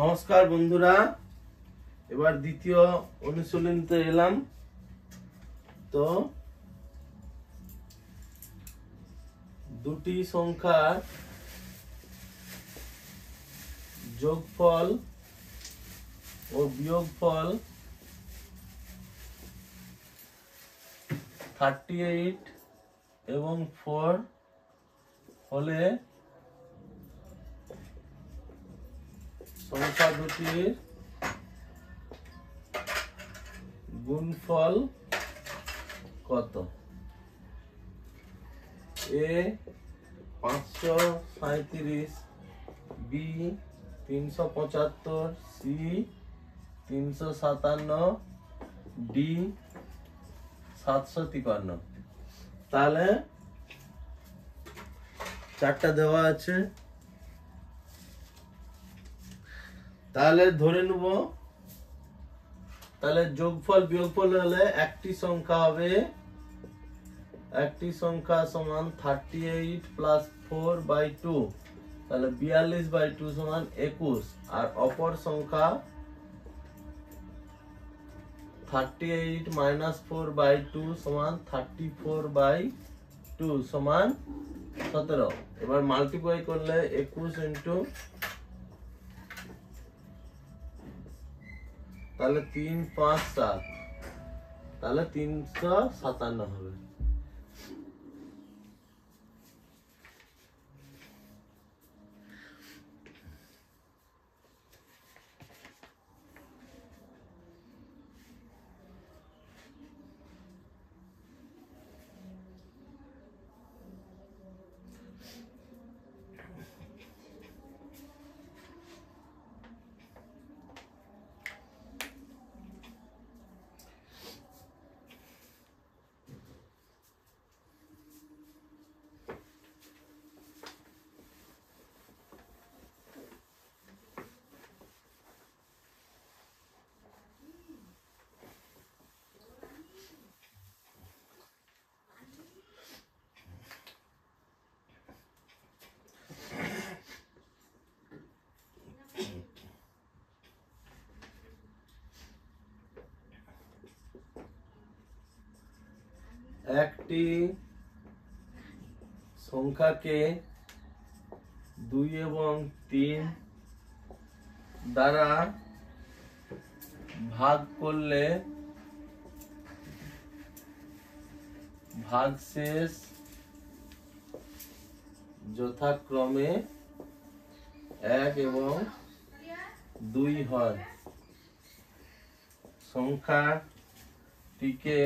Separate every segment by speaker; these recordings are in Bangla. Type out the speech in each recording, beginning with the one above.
Speaker 1: নমস্কার বন্ধুরা, এবার দ্বিতীয় অনুশীলনীতে এলাম। তো দুটি সংখ্যার যোগফল ও বিয়োগফল 38 এবং 4 হলে সংখ্যা দুটির গুণফল কত? এ 537, বি 375, সি 357, ডি 753। তাহলে চারটা দেওয়া আছে, তাহলে ধরে নেব। তাহলে যোগফল বিয়োগফল হলে একটি সংখ্যা হবে, একটি সংখ্যা সমান 38 প্লাস 4/2, তাহলে 42/2 সমান 21। আর অপর সংখ্যা 38 মাইনাস 4/2 সমান 34/2 সমান 17। এবার মাল্টিপ্লাই করলে 21 ইন্টু, তাহলে 3, 5, 7, তাহলে 357 হবে। একটি সংখ্যাকে 2 এবং 3 দ্বারা ভাগ করলে ভাগশেষ যথাক্রমে 1 এবং 2 হয়। সংখ্যাটিকে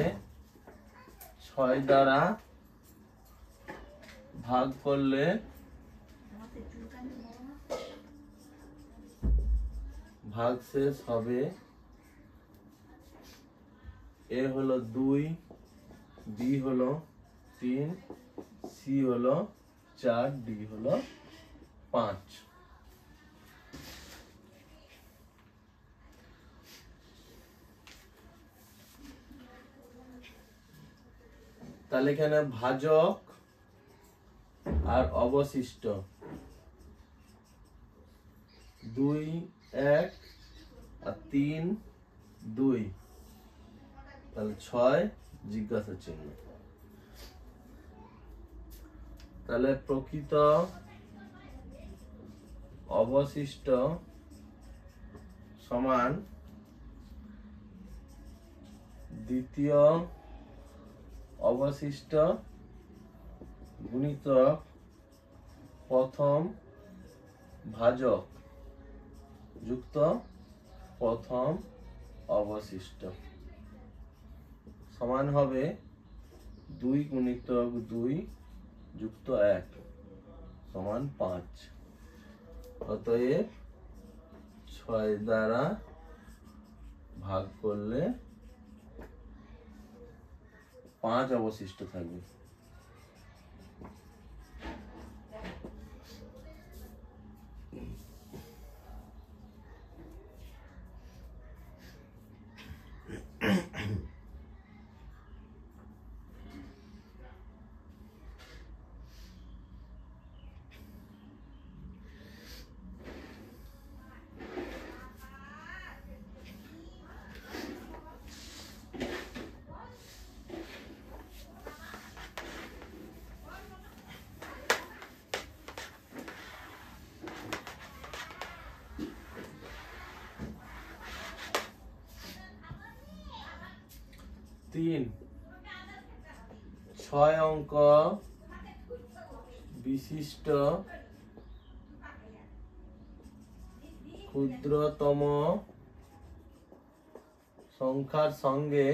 Speaker 1: 6 দ্বারা ভাগ করলে ভাগশেষ হবে, এ হলো 2, বি হলো 3, সি হলো 4, ডি হলো 5। তাহলে এখানে ভাজক আর অবশিষ্ট 2, 1 আর 3, 2, তাহলে 6 জিজ্ঞাসা চিহ্ন। তাহলে প্রকৃত অবশিষ্ট সমান দ্বিতীয় অবশিষ্ট গুণিতক প্রথম ভাজক যুক্ত প্রথম অবশিষ্ট সমান হবে 2 গুণিতক 2 যুক্ত 1 সমান 5। অতএব 6 দ্বারা ভাগ করলে 5 অবশিষ্ট থাকবে। 3 6 অঙ্ক বিশিষ্ট ক্ষুদ্রতম সংখ্যার সঙ্গে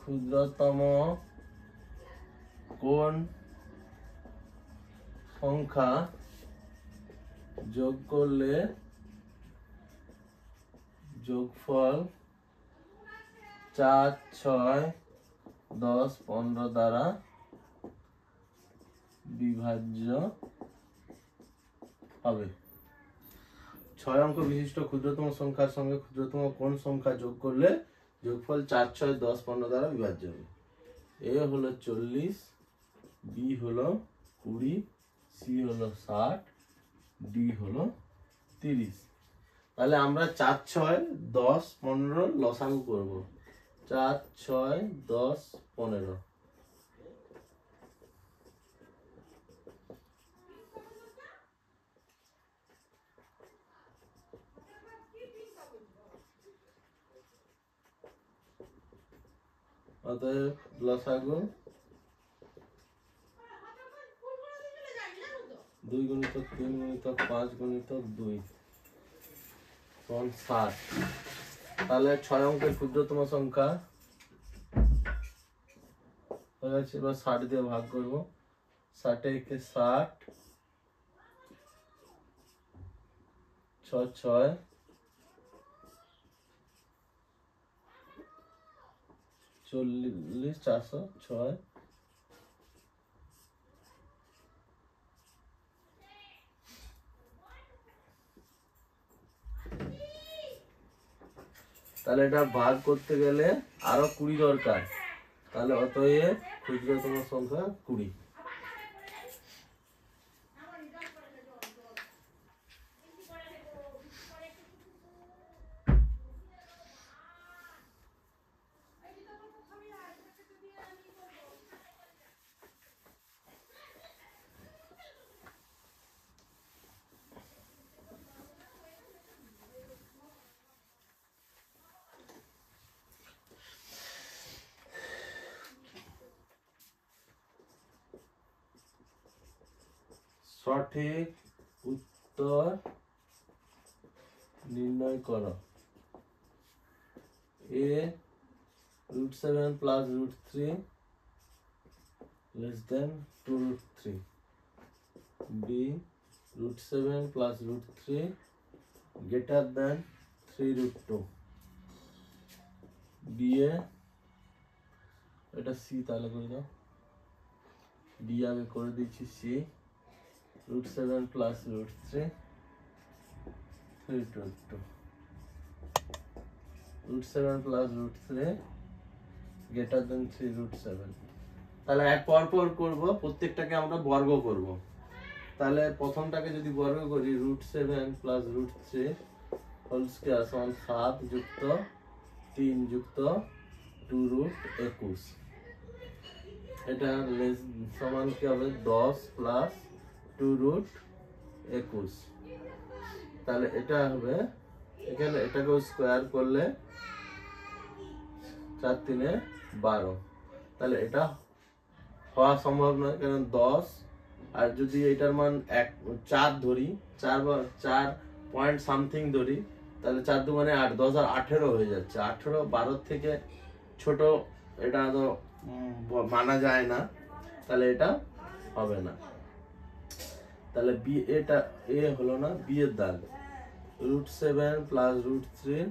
Speaker 1: ক্ষুদ্রতম কোন সংখ্যা যোগ করলে যোগফল 4 6 10 15 দ্বারা বিভাজ্য হবে। 6 অঙ্ক বিশিষ্ট ক্ষুদ্রতম সংখ্যার সঙ্গে ক্ষুদ্রতম কোন সংখ্যা যোগ করলে যোগফল 4 6 10 15 দ্বারা বিভাজ্য হবে। এ হলো 40, বি হলো 20, সি হলো 60, ডি হলো 30। তাহলে আমরা 4 6 10 15 লসাগু করব। 4 6 10 15। অতএব লসাগু 2 গুণিতক 3 গুণিতক 5 গুণিতক 2 সমান 60। তাহলে 6 অঙ্কের ক্ষুদ্রতম সংখ্যা হয়ে গেছে। এবার 60 দিয়ে ভাগ করব। 60 একে 60, 6 6 40 406। তাহলে এটা ভাগ করতে গেলে আরো 20 দরকার। তাহলে অতএব ক্ষুদ্রতম সংখ্যা 20। সঠিক উত্তর নির্ণয় করো। A √7 plus √3 less than 2√3. B √7 plus √3 greater than 3√2. B এ এটা C তাহলে করে দাও। B আগে করে দিচ্ছি C √7 plus √3 3√2. √7 plus √3 greater than 3√7. তাহলে এক পর করবো, প্রত্যেকটাকে আমরা বর্গ করব। তাহলে প্রথমটাকে যদি বর্গ করি √7 plus √3 হোল স্কয়ার সমান 7 যুক্ত 3 যুক্ত 2√21। এটা সমান কি হবে 10 plus 2√21। তাহলে এটা হবে, এখানে এটাকে স্কয়ার করলে 4 3 12। তাহলে এটা হওয়া সম্ভব নয়, কারণ 10 আর যদি এটার মান 4 ধরি, 4 পয়েন্ট সামথিং ধরি, তাহলে 4 2 মানে 8, 10 আর 18 হয়ে যাচ্ছে। 18 12 থেকে ছোট, এটা তো মানা যায় না, তাহলে এটা হবে না। তাহলে বি এটা এ হলো না, বি এর দাগ √7 plus √3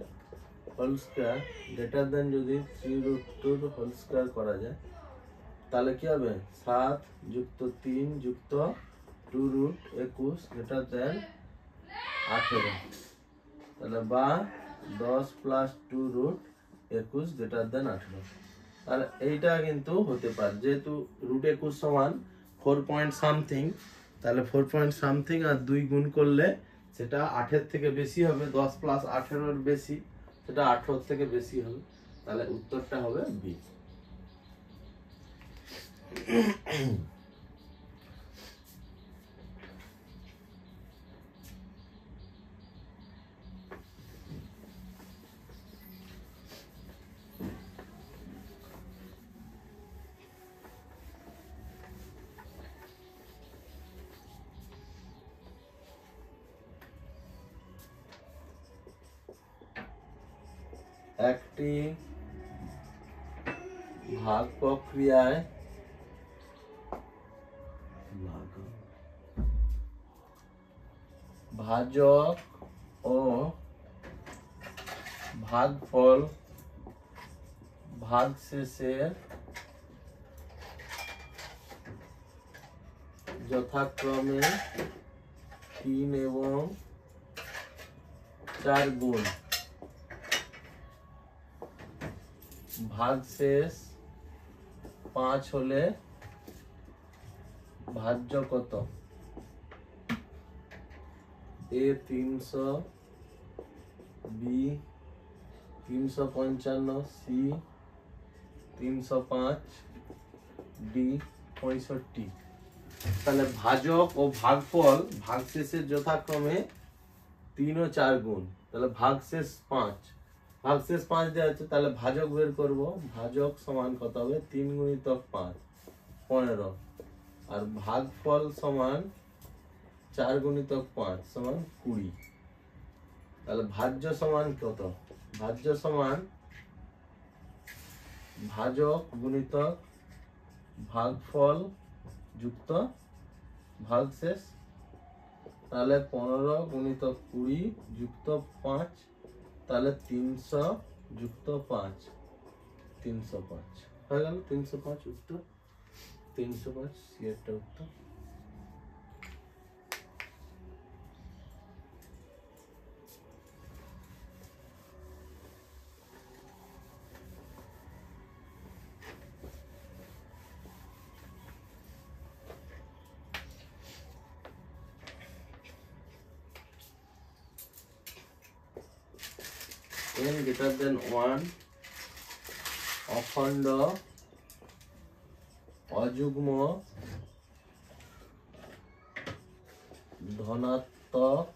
Speaker 1: whole square greater than যদি 3√2 হোল স্কয়ার করা যায়, তাহলে কি হবে 7 যুক্ত 3 যুক্ত 2√21 গ্রেটার দেন 18। তাহলে বা 10 plus 2√21 গ্রেটার দেন 18। তাহলে এইটা কিন্তু হতে পারে, যেহেতু √21 সমান 4 পয়েন্ট সামথিং, তাহলে 4 পয়েন্ট সামথিং আর 2 গুণ করলে সেটা 8 এর থেকে বেশি হবে। 10 প্লাস 18 এর বেশি, সেটা 18 থেকে বেশি হবে। তাহলে উত্তরটা হবে বি। একটি ভাগ প্রক্রিয়ায় ভাজক ও ভাগফল ভাগশেষের যথাক্রমে 3 এবং 4 গুণ। ভাগশেষ 5 হলে ভাজ্য কত? A 300, B 355, C 305, D 65। তাহলে ভাজক ও ভাগফল ভাগশেষের যথাক্রমে 3 ও 4 গুণ। তাহলে ভাগশেষ 5, ভাগশেষ 5 দেওয়া আছে, তাহলে ভাজক বের করব। ভাজক সমান কত হবে? 3 গুণিতক 5 15, আর ভাগফল সমান 4 গুণিতক 5 সমান 20। তাহলে ভাজ্য সমান কত? ভাজ্য সমান ভাজক গুণিতক ভাগফল যুক্ত ভাগশেষ। তাহলে 15 গুণিতক 20 যুক্ত 5, তাহলে 300 যুক্ত 5, 305 হয়ে গেল। 305 উত্তর, 305 সি একটা উত্তর। n greater than 1 অখণ্ড অযুগ্ম ধনাত্মক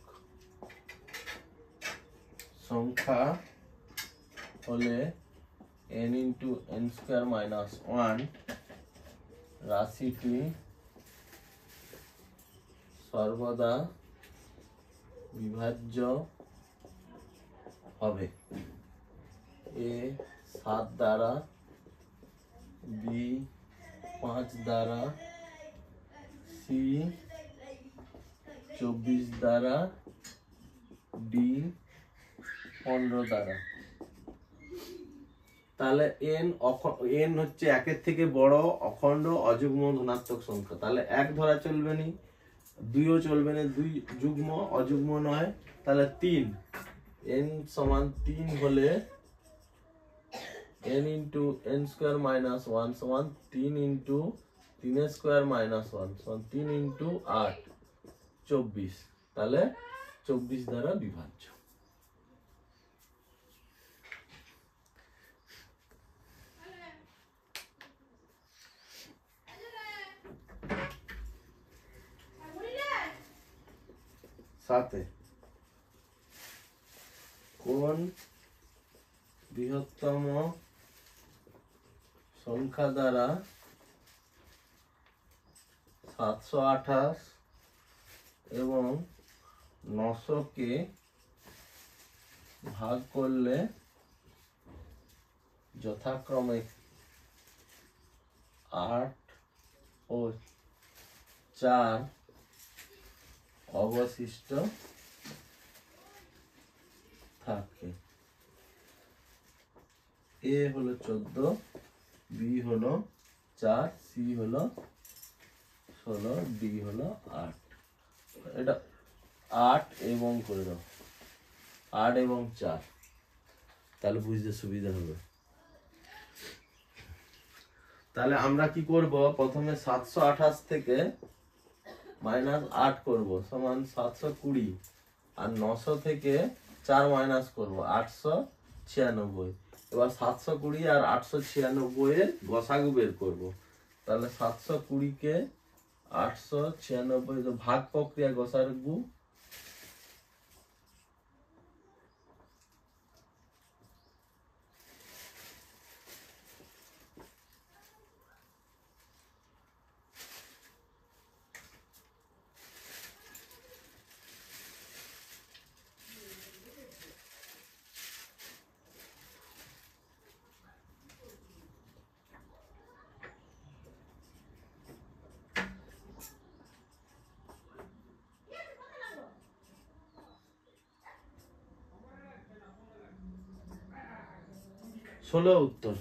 Speaker 1: সংখ্যা হলে n into n square minus 1 রাশিটি সর্বদা বিভাজ্য হবে। A 7 দ্বারা, B 5 দ্বারা, C 24 দ্বারা, D 15 দ্বারা। তাহলে n হচ্ছে 1-এর থেকে বড় অখণ্ড অযুগ্ম ধনাত্মক সংখ্যা। তাহলে 1 ধরা চলবে না, 2ও চলবে না, 2 যুগ্ম অযুগ্ম নয়। তাহলে 3, n সমান 3 হলে n into n square minus 1 সমান 3 into 3 square minus 1 সমান 3 into 8 24। তাহলে 24 দ্বারা বিভাজ্য। সাথে কোন বৃহত্তম সংখ্যা দ্বারা 728 এবং 900 কে ভাগ করলে যথাক্রমে 8 ও 4 অবশিষ্ট থাকে। A হলো 14, B হলো 4, C হলো 16, D হলো 8। এটা 8 এবং করে দাও, 8 এবং 4, তাহলে বুঝতে সুবিধা হবে। তাহলে আমরা কি করব? প্রথমে 728 থেকে -8 করব সমান 720, আর 900 থেকে 4 মাইনাস করব 896। এবার 720 আর 896 এর গসাগু বের করব। তাহলে 720 কে 896 ভাগ প্রক্রিয়া গসাগু, 16 উত্তর।